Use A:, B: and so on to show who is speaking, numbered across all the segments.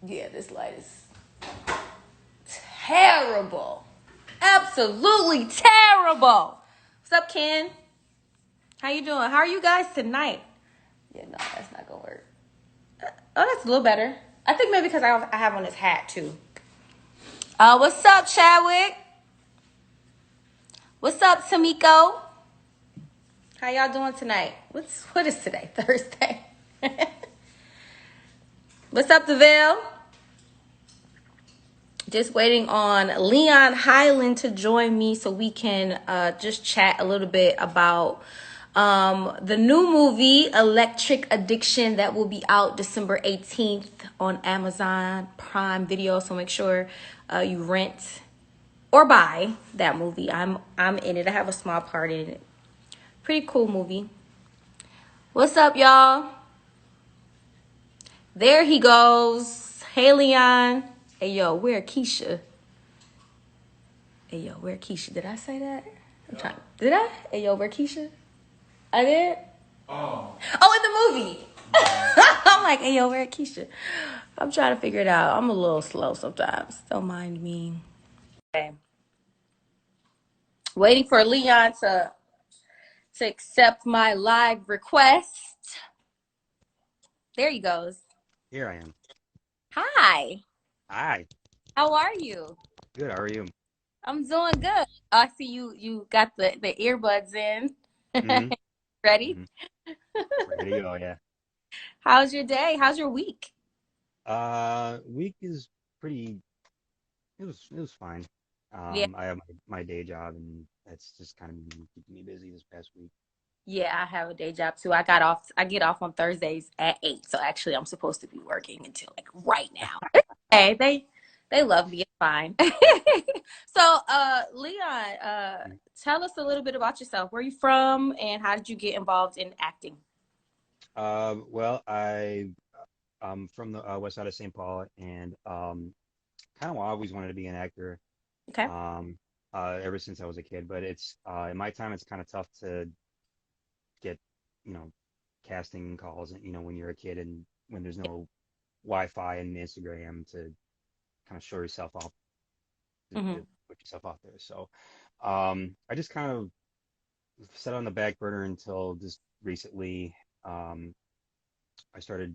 A: Yeah, this light is terrible. Absolutely terrible. What's up, Ken? How you doing? How are you guys tonight? Yeah, no, that's not gonna work. Oh, that's a little better. I think maybe because I have on this hat too. What's up, Chadwick? What's up, Tamiko? How y'all doing tonight? What is today? Thursday. What's up, Deville? Just waiting on Leon Hiland to join me so we can just chat a little bit about the new movie Electric Addiction that will be out December 18th on Amazon Prime Video. So make sure you rent or buy that movie. I'm in it. I have a small part in it. Pretty cool movie. What's up, y'all? There he goes. Hey, Leon. Hey, yo, where Keisha? Hey, yo, where Keisha? Did I say that? I'm trying. Did I? Hey, yo, where Keisha? I did? Oh, in the movie. I'm like, hey, yo, where Keisha? I'm trying to figure it out. I'm a little slow sometimes. Don't mind me. Okay. Waiting for Leon to accept my live request. There he goes.
B: Here I am.
A: Hi.
B: Hi.
A: How are you?
B: Good. How are you?
A: I'm doing good. Oh, I see you got the earbuds in.
B: Mm-hmm.
A: Ready?
B: Mm-hmm. Ready to go. Yeah.
A: How's your day? How's your week?
B: Week is pretty. It was fine.
A: Yeah.
B: I have my day job, and that's just kind of been keeping me busy this past week.
A: Yeah, I have a day job too. I get off on Thursdays at 8. So actually I'm supposed to be working until like right now. Hey, they love me. It's fine. So Leon, tell us a little bit about yourself. Where are you from and how did you get involved in acting?
B: Well, I'm from the west side of St. Paul, and kind of always wanted to be an actor.
A: Okay.
B: Um, ever since I was a kid, but it's in my time, it's kind of tough to get, you know, casting calls, when you're a kid and when there's no Wi-Fi and Instagram to kind of show yourself off, to
A: Hmm.
B: put yourself out there. So I just kind of set on the back burner until just recently. Um, I started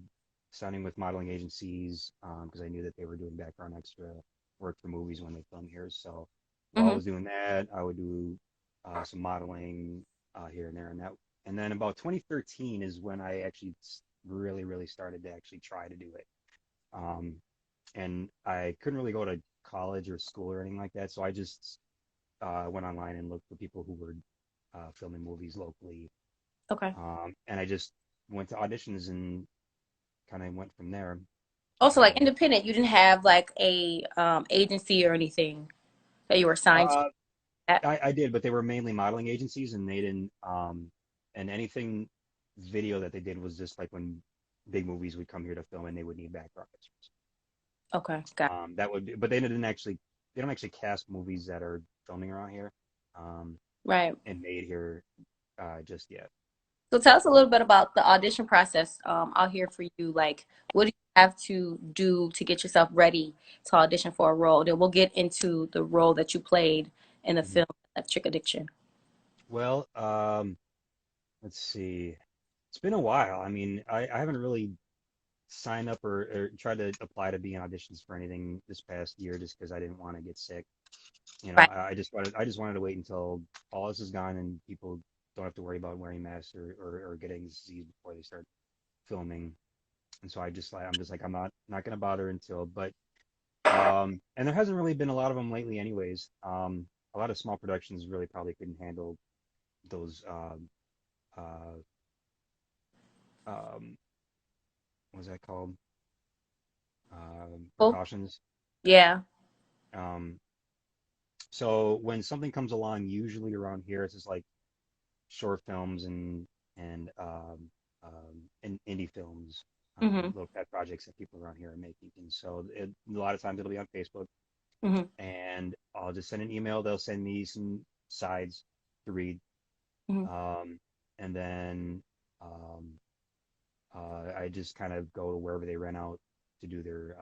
B: signing with modeling agencies because I knew that they were doing background extra work for movies when they film here. So while I
A: Hmm.
B: was doing that, I would do some modeling here and there, and then about 2013 is when I actually really, really started to actually try to do it. Um, and I couldn't really go to college or school or anything like that, so I just went online and looked for people who were filming movies locally,
A: Okay.
B: and I just went to auditions and kind of went from there.
A: Also, like
B: Um,
A: independent, you didn't have like a agency or anything that you were signed to.
B: uh,
A: That.
B: I did, but they were mainly modeling agencies, and they didn't. And anything video that they did was just like when big movies would come here to film, and they would need background extras.
A: Okay, got it.
B: That would be, but they don't actually cast movies that are filming around here, um,
A: Right.
B: and made here just yet.
A: So tell us a little bit about the audition process out here for you. Like, what do you have to do to get yourself ready to audition for a role? Then we'll get into the role that you played in the
B: Mhm.
A: film Electric Addiction.
B: Well, let's see. It's been a while. I mean, I haven't really signed up or tried to apply to be in auditions for anything this past year just because I didn't want to get sick.
A: Right.
B: I just wanted to wait until all this is gone and people don't have to worry about wearing masks or getting disease before they start filming. And so I'm just like, I'm not gonna bother until, but and there hasn't really been a lot of them lately anyways. A lot of small productions really probably couldn't handle those uh um what's that called?
A: Cool.
B: Precautions.
A: Yeah.
B: Um, so when something comes along, usually around here, it's just like short films and indie films,
A: Hmm.
B: little pet projects that people around here are making. And so a lot of times it'll be on Facebook,
A: Hmm.
B: and I'll just send an email. They'll send me some sides to read,
A: Hmm.
B: um, and then I just kind of go to wherever they rent out to do their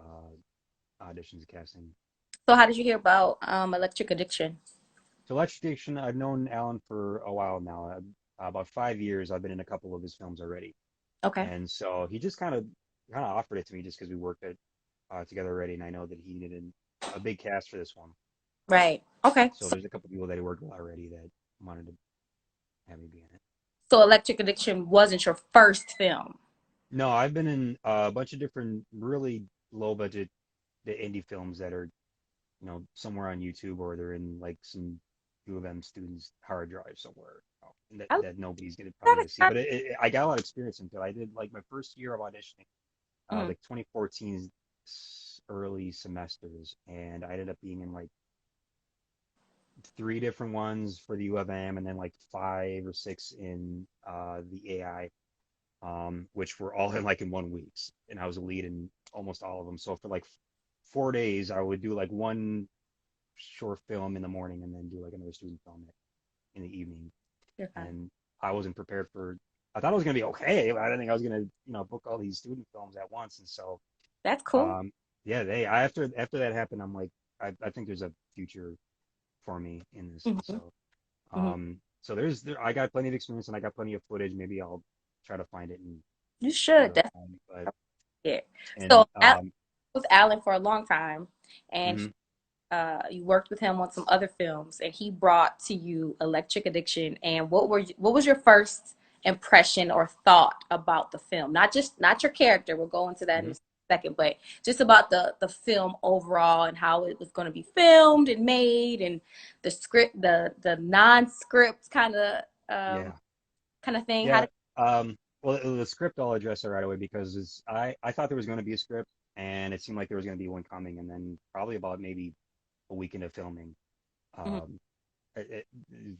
B: auditions, casting.
A: So how did you hear about Electric Addiction?
B: So Electric Addiction, I've known Alan for a while now. About 5 years, I've been in a couple of his films already,
A: Okay.
B: and so he just kind of offered it to me just because we worked it together already, and I know that he needed a big cast for this one.
A: Right. Okay.
B: So there's a couple people that he worked with already that wanted to have me be in it.
A: So Electric Addiction wasn't your first film.
B: No, I've been in a bunch of different really low budget the indie films that are, somewhere on YouTube or they're in like some U of M students' hard drive somewhere, and that,
A: I love
B: that nobody's gonna probably
A: that.
B: gonna see. But I got a lot of experience into it. I did like my first year of auditioning,
A: Mm,
B: like 2014 early semesters, and I ended up being in like three different ones for the U of M, and then like five or six in the AI, which were all in like in 1 week, and I was a lead in almost all of them. So for like 4 days, I would do like one short film in the morning and then do like another student film in the evening.
A: you're fine.
B: And I wasn't prepared for. I thought it was gonna be okay, but I didn't think I was gonna, book all these student films at once. And so,
A: That's cool.
B: um, yeah, after that happened, I'm like, I think there's a future for me in this. And
A: Hmm.
B: so,
A: Hmm.
B: I got plenty of experience and I got plenty of footage. Maybe I'll try to find it and
A: You
B: share
A: should
B: it with
A: definitely.
B: them. But
A: Yeah.
B: and
A: So I was with Alan for a long time, and
B: mhm,
A: you worked with him on some other films, and he brought to you Electric Addiction. And what was your first impression or thought about the film? Not your character. We'll go into that in
B: mhm.
A: a second, but just about the film overall and how it was going to be filmed and made, and the script, the non-script
B: Yeah.
A: kind of thing. How
B: Yeah.
A: did
B: Well, the script I'll address it right away because I thought there was going to be a script and it seemed like there was going to be one coming, and then probably about maybe a week into filming,
A: Mhm.
B: um, it, it,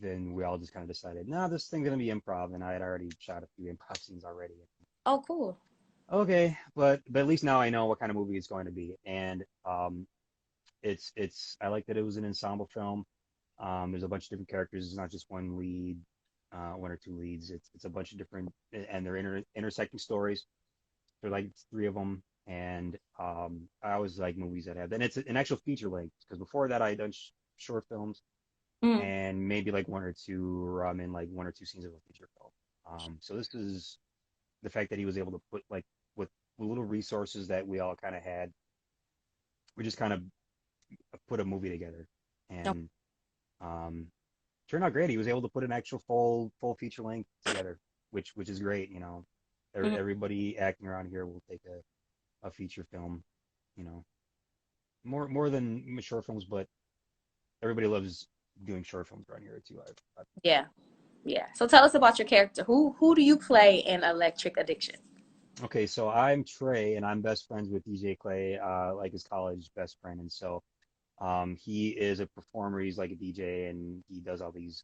B: then we all just kind of decided, no, this thing's going to be improv, and I had already shot a few improv scenes already.
A: Oh, cool.
B: Okay, but at least now I know what kind of movie it's going to be, and it's I like that it was an ensemble film. There's a bunch of different characters. It's not just one lead, one or two leads. It's a bunch of different, and they're intersecting stories. There are like three of them, and I always like movies that have. And it's an actual feature length because before that I had done short films
A: Mm.
B: and maybe like one or two, or I'm in like one or two scenes of a feature film. So this is the fact that he was able to put like with little resources that we all kind of had, we just kind of put a movie together,
A: Oh,
B: and um, turned out great. He was able to put an actual full feature length together, which is great.
A: mhm.
B: Everybody acting around here will take a feature film, you know, more than short films, but everybody loves doing short films around here too.
A: Yeah. Yeah. So tell us about your character. Who do you play in Electric Addiction?
B: Okay, so I'm Trey, and I'm best friends with DJ Clay, like his college best friend, and so he is a performer. He's like a DJ, and he does all these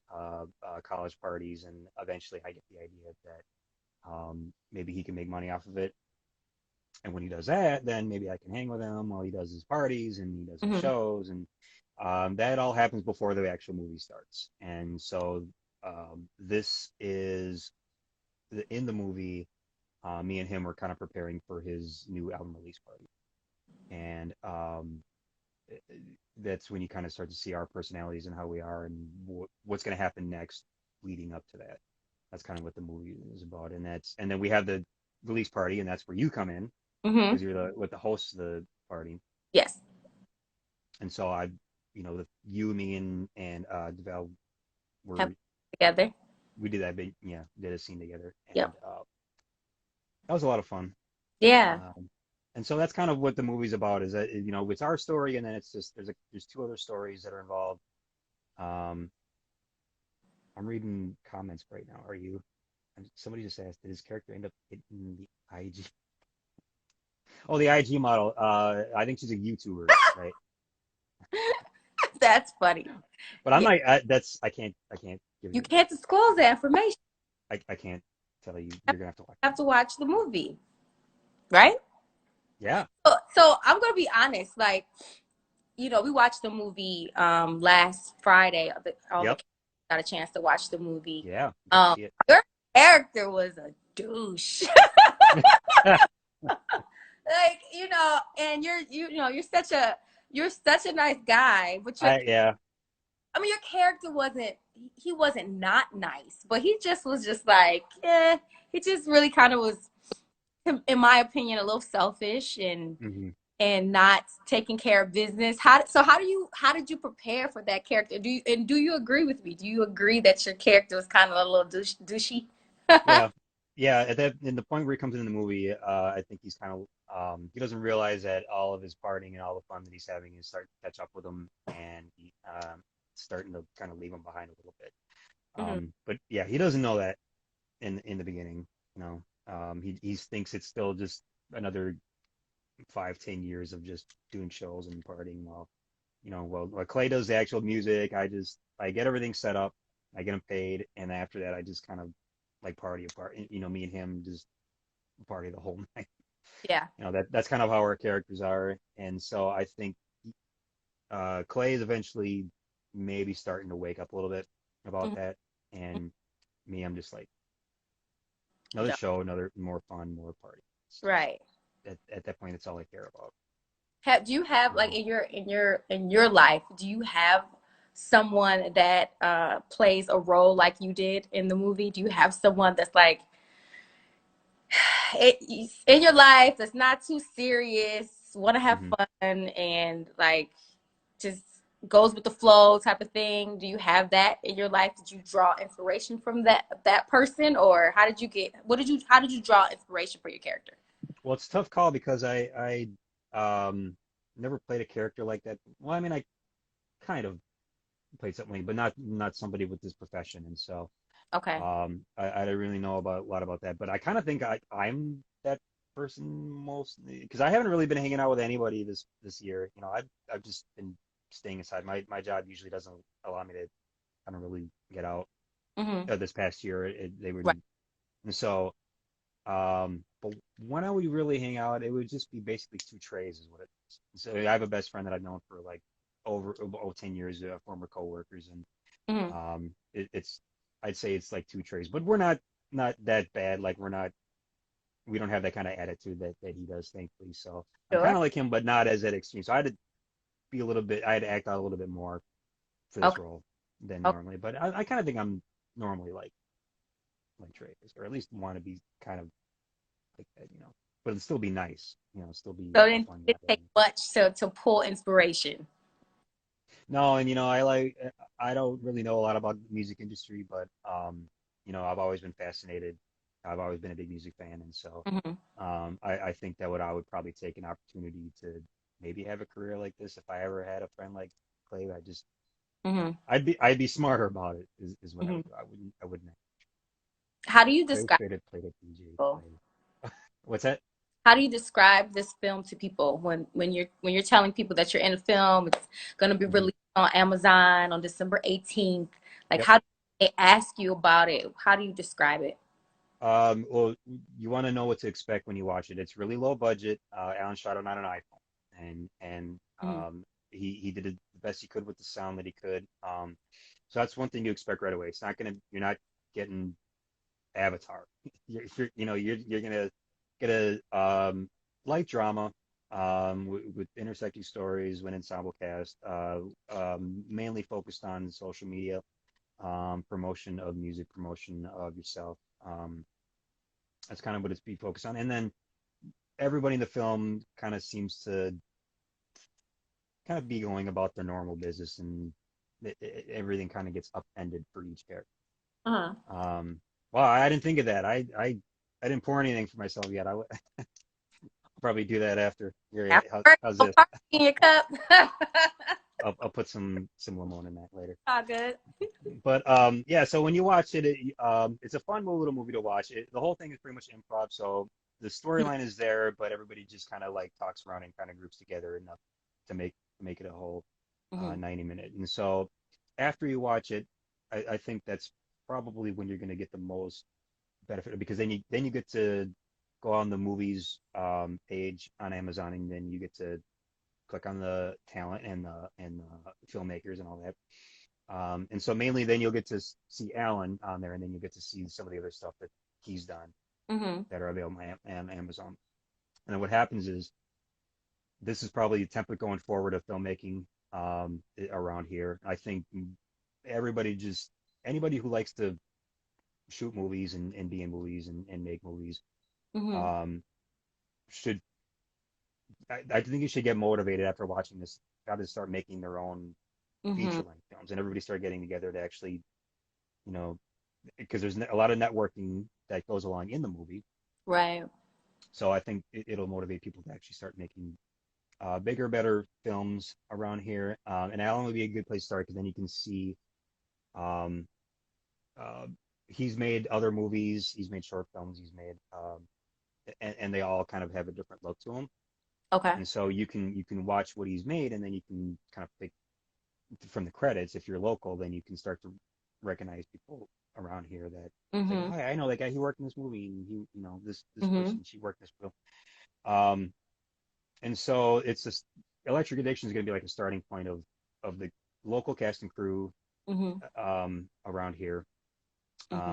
B: college parties. And eventually, I get the idea that maybe he can make money off of it. And when he does that, then maybe I can hang with him while he does his parties and he does his
A: Hmm.
B: shows. And that all happens before the actual movie starts. And so this is in the movie. Me and him were kind of preparing for his new album release party, and that's when you kind of start to see our personalities and how we are and what's going to happen next leading up to that. That's kind of what the movie is about. And then we have the release party, and that's where you come in
A: Hmm.
B: because you're the host of the party.
A: Yes.
B: And so you, me, and Deval
A: Have
B: were
A: together.
B: we did that big, yeah, did a scene together,
A: Yep.
B: and that was a lot of fun.
A: Yeah.
B: Um, and so that's kind of what the movie's about. Is that it's our story, and then it's just there's two other stories that are involved. Um, I'm reading comments right now. Are you? And somebody just asked, did his character end up hitting the IG? Oh, the IG model. I think she's a YouTuber, right?
A: That's funny.
B: But I'm
A: Yeah.
B: not. I can't give
A: You
B: you.
A: can't disclose that information.
B: I can't tell you.
A: You
B: You're gonna have to watch the
A: have to
B: movie.
A: watch the movie, right?
B: Yeah.
A: So I'm gonna be honest. Like, we watched the movie last Friday. All the
B: Yep.
A: kids got a chance to watch the movie.
B: Yeah. Got to see it.
A: Your character was a douche. Like, and you're such a nice guy, but
B: Yeah.
A: I mean, your character wasn't, he wasn't not nice, but he just was just like, yeah, he just really kind of was, in my opinion, a little selfish
B: Hmm.
A: and not taking care of business. How did you prepare for that character? Do you agree with me? Do you agree that your character was kind of a little douchey?
B: Yeah. Yeah. At that, in the point where he comes in the movie, I think he's kind of, he doesn't realize that all of his partying and all the fun that he's having is starting to catch up with him, and he, starting to kind of leave him behind a little bit.
A: Hmm.
B: But yeah, he doesn't know that in the beginning. You know, he thinks it's still just another 5, 10 years of just doing shows and partying while, while Clay does the actual music. I get everything set up, I get him paid, and after that I just kind of like party apart. Me and him just party the whole night.
A: Yeah.
B: That's kind of how our characters are. And so I think Clay is eventually maybe starting to wake up a little bit about
A: Mhm.
B: that. And me, I'm just like, another
A: No.
B: show, another more fun, more party. It's just
A: Right.
B: at that point, it's all I care about.
A: Do you have, like,
B: So,
A: in your life, do you have someone that plays a role like you did in the movie? Do you have someone that's like in your life that's not too serious, want to have
B: mhm.
A: fun, and like just goes with the flow type of thing? Do you have that in your life? Did you draw inspiration from that person, or how did you draw inspiration for your character?
B: Well, it's a tough call because I never played a character like that. Well, I mean, I kind of played something, but not somebody with this profession. And so
A: Okay.
B: I don't really know about a lot about that. But I kind of think I'm that person mostly because I haven't really been hanging out with anybody this year. I've just been staying inside. My job usually doesn't allow me to kind of really get out.
A: Hmm.
B: This past year, they
A: Right.
B: wouldn't. And so but when I would really hang out, it would just be basically two trays is what it is. So I have a best friend that I've known for like over 10 years, former coworkers, and
A: Hmm.
B: it's I'd say it's like two trays, but we're not that bad. Like we don't have that kind of attitude that he does, thankfully. So I'm kind
A: Sure.
B: of like him, but not as that extreme. So I had to act out a little bit more for this
A: Okay.
B: role than
A: Okay.
B: normally. But I kind of think I'm normally like Trey is, or at least want to be kind of like that. But it'd still be nice, still be
A: So
B: a
A: it
B: fun
A: didn't
B: guy.
A: take much to pull inspiration.
B: No, and I don't really know a lot about the music industry, but I've always been fascinated. I've always been a big music fan, and so
A: Hmm.
B: I think that I would probably take an opportunity to maybe have a career like this if I ever had a friend like Clay.
A: Hmm.
B: I'd be smarter about it is what I
A: Hmm.
B: would do. I wouldn't.
A: How do you
B: Clay
A: describe
B: played a DJ.
A: people?
B: Clay. What's that?
A: How do you describe this film to people when you're telling people that you're in a film? It's going to be
B: Hmm.
A: released on Amazon on December 18th. Like,
B: Yep.
A: how do they ask you about it? How do you describe it?
B: Well, you want to know what to expect when you watch it. It's really low budget. Alan shot it on an iPhone, and
A: Hmm.
B: he did the best he could with the sound that he could. So that's one thing you expect right away. You're not getting Avatar. You're gonna get a light drama with intersecting stories, with ensemble cast, mainly focused on social media, promotion of music, promotion of yourself. That's kind of what it's be focused on. And then everybody in the film kind of seems to kind of be going about their normal business, and everything kind of gets upended for each character.
A: Uh-huh.
B: Um, well, I didn't think of that. I didn't pour anything for myself yet. I'll probably do that after. Here, how's
A: No
B: this?
A: party in your cup.
B: I'll put some lemon in that later.
A: All good.
B: But yeah, so when you watch it, it's a fun little movie to watch. The whole thing is pretty much improv, so the storyline is there, but everybody just kind of like talks around and kind of groups together enough to make it a whole
A: Hmm.
B: 90 minute. And so after you watch it, I think that's probably when you're going to get the most benefit because then you get to go on the movies page on Amazon, and then you get to click on the talent and the filmmakers and all that. And so mainly then you'll get to see Alan on there, and then you'll get to see some of the other stuff that he's done
A: Hmm.
B: that are available on Amazon. And then what happens is this is probably the template going forward of filmmaking around here. I think everybody just anybody who likes to shoot movies and be in movies and make movies
A: Mm-hmm.
B: um, should I think you should get motivated after watching this. Got to start making their own
A: Mm-hmm.
B: feature length films, and everybody start getting together to actually, you know, because there's a lot of networking that goes along in the movie.
A: Right.
B: So I think it'll motivate people to actually start making bigger, better films around here. And Alan would be a good place to start because then you can see um, uh, he's made other movies, he's made short films, he's made and they all kind of have a different look to them.
A: Okay.
B: And so you can watch what he's made, and then you can kind of pick from the credits. If you're local, then you can start to recognize people around here that it's like,
A: Mm-hmm.
B: oh, I know that guy. He worked in this movie, and this
A: Mm-hmm.
B: person, she worked in this film. Um, and so it's this Electric Addiction is going to be like a starting point of the local cast and crew
A: Mm-hmm.
B: around here,
A: Mm-hmm.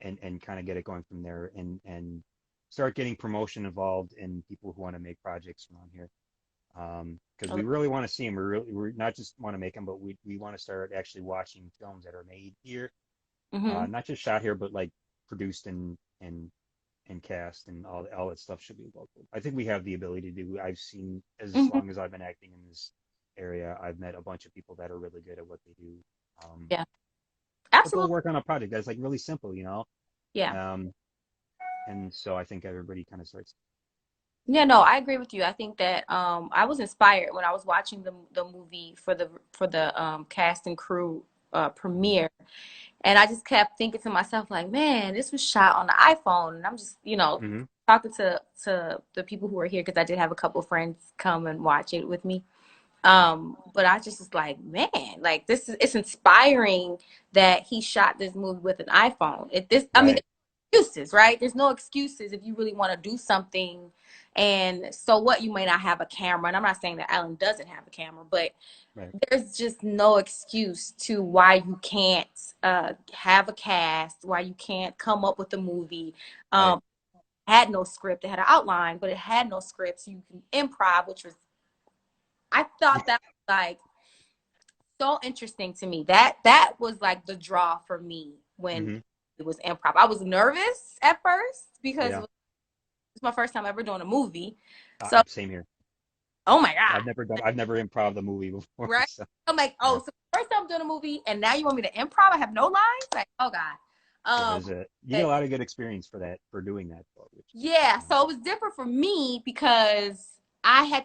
B: and kind of get it going from there, and start getting promotion involved in people who want to make projects around here. Because we
A: Okay.
B: really want to see them. We not just want to make them, but we want to start actually watching films that are made here,
A: Mm-hmm.
B: not just shot here, but like produced and cast and all that stuff should be local. I think we have the ability to do. I've seen as
A: Mm-hmm.
B: long as I've been acting in this area, I've met a bunch of people that are really good at what they do. Um,
A: Yeah.
B: but they'll
A: Absolutely.
B: work on a project that's like really simple.
A: Yeah.
B: Um, and so I think everybody kind of starts.
A: Yeah, no, I agree with you. I think that I was inspired when I was watching the movie for the cast and crew
B: Mhm.
A: premiere. And I just kept thinking to myself, like, man, this was shot on the iPhone. And I'm just,
B: Mhm.
A: talking to the people who were here because I did have a couple of friends come and watch it with me.
B: Mhm.
A: But I just was like, man, like it's inspiring that he shot this movie with an iPhone. I mean,
B: Right.
A: excuses, right? There's no excuses if you really want to do something. And so what, you may not have a camera. And I'm not saying that Alan doesn't have a camera, but
B: Right.
A: there's just no excuse to why you can't have a cast, why you can't come up with a movie.
B: Right.
A: Um, had no script, it had an outline, but it had no script. So you can improv, which was, I thought that was like so interesting to me. That was like the draw for me when
B: Mhm.
A: it was improv. I was nervous at first because it
B: Yeah.
A: was my first time ever doing a movie. So,
B: Same here.
A: oh my God.
B: I've never improv a movie before,
A: Right?
B: so
A: I'm like,
B: yeah.
A: oh, so first time I'm doing a movie and now you want me to improv? I have no lines? Like, oh God.
B: Yeah, there's a you get
A: But
B: a lot of good experience for doing that though, which
A: yeah,
B: um,
A: so it was different for me because I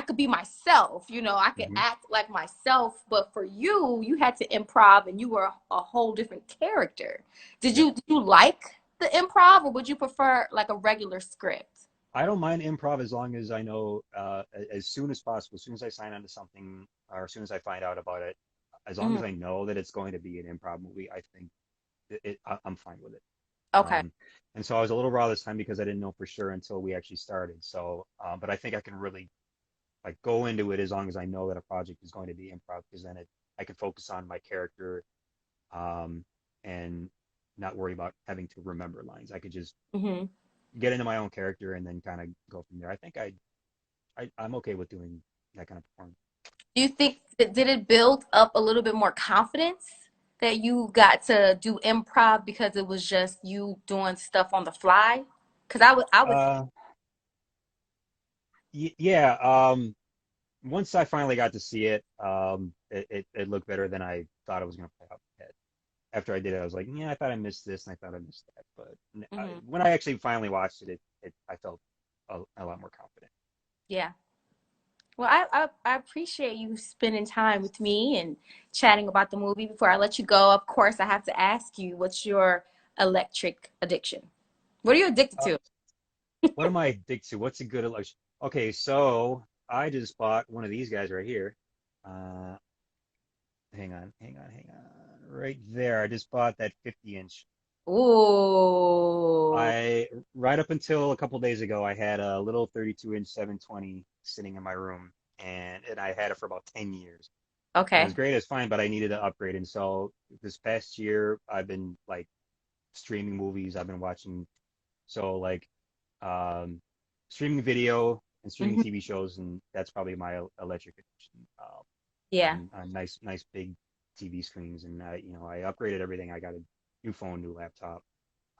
A: could be myself, I could
B: mhm.
A: act like myself, but for you, you had to improv and you were a whole different character.
B: Yep.
A: Did you like the improv or would you prefer like a regular script?
B: I don't mind improv as long as I know as soon as possible, as soon as I sign on to something or as soon as I find out about it, as long
A: Hmm.
B: as I know that it's going to be an improv movie, I think I'm fine with it.
A: Okay.
B: Um, and so I was a little raw this time because I didn't know for sure until we actually started. So, but I think I can really like go into it as long as I know that a project is going to be improv because then I can focus on my character um, and not worry about having to remember lines. I could just
A: Hmm.
B: get into my own character and then kind of go from there. I think I'm okay with doing that kind of performance.
A: Do you think that did it build up a little bit more confidence that you got to do improv because it was just you doing stuff on the fly? Because I would,
B: Uh, yeah. Once I finally got to see it, it looked better than I thought it was going to play out in my head. After I did it, I was like, yeah, I thought I missed this and I thought I missed that. But
A: hmm.
B: when I actually finally watched it I felt a lot more confident.
A: Yeah. Well, I appreciate you spending time with me and chatting about the movie. Before I let you go, of course, I have to ask you, what's your electric addiction? What are you addicted
B: Uh,
A: to?
B: what am I addicted to? What's a good election? Okay, so I just bought one of these guys right here. Uh, hang on. Right there. I just bought that 50-inch.
A: Ooh.
B: I right up until a couple days ago, I had a little 32-inch 720 sitting in my room, and I had it for about 10 years. And it was
A: Okay.
B: great, it's fine, but I needed to upgrade. And so this past year, I've been like streaming movies. I've been watching so like um, streaming video and streaming
A: Hmm.
B: TV shows, and that's probably my electric addiction.
A: Yeah.
B: On nice big TV screens, and I upgraded everything. I got a new phone, new laptop.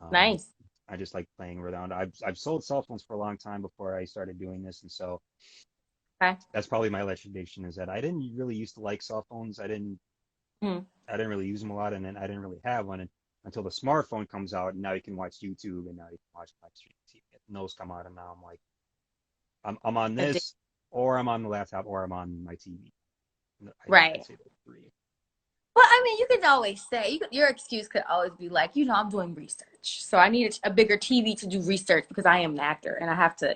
B: Um,
A: Nice.
B: I just like playing around. I've sold cell phones for a long time before I started doing this, and so
A: Okay.
B: that's probably my electric addiction is that I didn't really used to like cell phones.
A: Mhm.
B: I didn't really use them a lot, and then I didn't really have one until the smartphone comes out, and now you can watch YouTube, and now you can watch live streaming TV. And those come out, and now I'm like, I'm on
A: Addic-
B: this, or I'm on the laptop, or I'm on my TV. I'd
A: Right.
B: say those three.
A: Well, I mean, you could always say your excuse could always be like, I'm doing research, so I need a bigger TV to do research because I am an actor and I have to,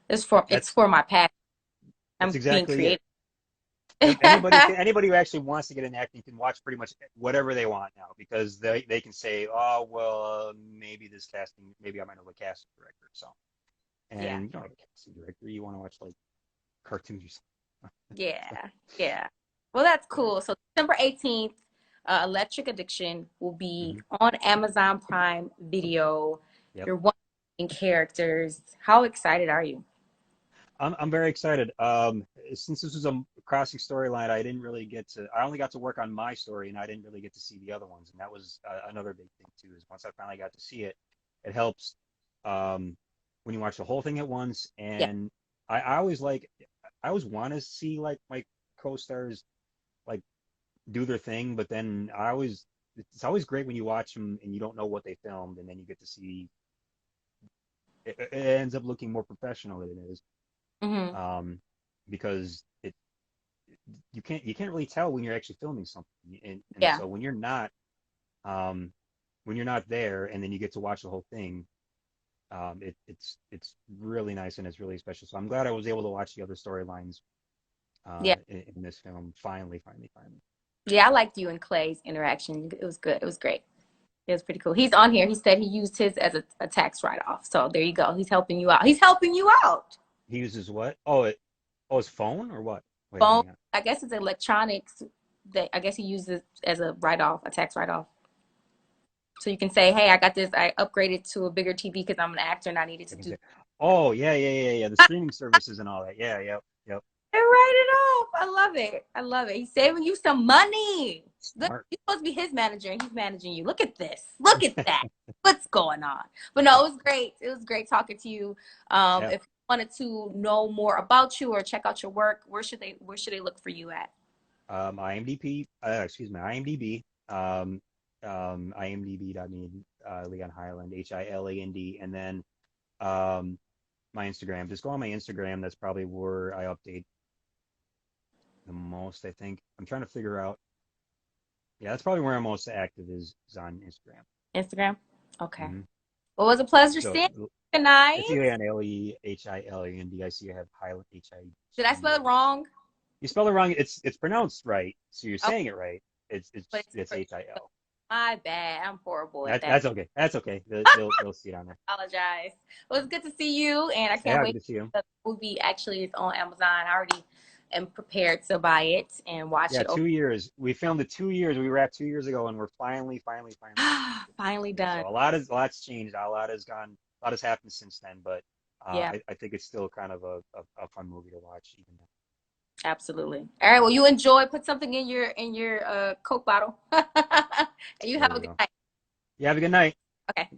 A: it's
B: That's
A: for my passion.
B: that's
A: I'm being
B: exactly it.
A: creative.
B: Yep. Anybody who actually wants to get into acting can watch pretty much whatever they want now because they can say, oh well, maybe this casting, maybe I might know a casting director. So,
A: Yeah,
B: and you don't have a casting director, you want to watch like cartoons or something. So,
A: yeah, yeah. Well, that's
B: yeah.
A: cool. So December 18th, Electric Addiction will be
B: Hmm.
A: on Amazon Prime Video.
B: Yep.
A: You're one of the main characters. How excited are you?
B: I'm very excited. Since this was a crossing storyline, I only got to work on my story, and I didn't really get to see the other ones, and that was another big thing too. Is once I finally got to see it, it helps um, when you watch the whole thing at once.
A: Yeah.
B: And I always want to see like my co-stars like do their thing, but then it's always great when you watch them and you don't know what they filmed, and then you get to see it ends up looking more professional than it is
A: Hmm.
B: um, because you can't really tell when you're actually filming something, and
A: Yeah.
B: so um, when you're not there, and then you get to watch the whole thing, it's really nice and it's really special. So I'm glad I was able to watch the other storylines
A: Yeah.
B: in this film. Finally, finally, finally.
A: Yeah, I liked you and Clay's interaction. It was good. It was great. It was pretty cool. He's on here. He said he used his as a tax write-off. So there you go. He's helping you out. He's helping you out.
B: He uses what? His phone or what? Wait,
A: Phone,
B: hang on.
A: I guess it's electronics that I guess he uses as a write-off, a tax write-off. So you can say, hey, I got this. I upgraded to a bigger TV because I'm an actor and I needed
B: I
A: to
B: can
A: do.
B: say, oh yeah. The streaming services and all that. Yeah, yep.
A: And write it off. I love it. I love it. He's saving you some money. Look,
B: Smart.
A: you're supposed to be his manager and he's managing you. Look at this. Look at that. What's going on? But no, it was great. It was great talking to you.
B: Yeah.
A: If you wanted to know more about you or check out your work, where should they look for you at?
B: IMDb. IMDb.me, Leon Hiland, Hiland, and then um, my Instagram. Just go on my Instagram. That's probably where I update the most, I think. I'm trying to figure out. Yeah, that's probably where I'm most active is on Instagram.
A: Instagram? Okay.
B: Hmm.
A: Well, it was a pleasure
B: So
A: seeing you. Good night.
B: it's Lehiland. I see you have Hiland,
A: Did I spell it
B: Hiland.
A: wrong?
B: You spelled it wrong. It's pronounced right, so you're
A: Oh,
B: saying it right.
A: but
B: It's Hil.
A: my bad. I'm horrible at
B: That
A: that.
B: that's okay. That's okay. They'll see it on there.
A: Apologize. Well, it's good to see you, and I can't
B: Yeah,
A: wait.
B: good to see you.
A: The movie actually is on Amazon. I already am prepared to buy it and watch
B: Yeah,
A: it.
B: 2 years. We filmed it 2 years. We wrapped 2 years ago, and we're finally
A: Finally
B: here. So
A: done.
B: a lot's changed. A lot has happened since then. But
A: Yeah,
B: I think it's still kind of a fun movie to watch, even now.
A: absolutely. All right. Well, you enjoy. Put something in your Coke bottle, and you
B: There
A: have a
B: we
A: good
B: go.
A: night.
B: You have a good night.
A: Okay.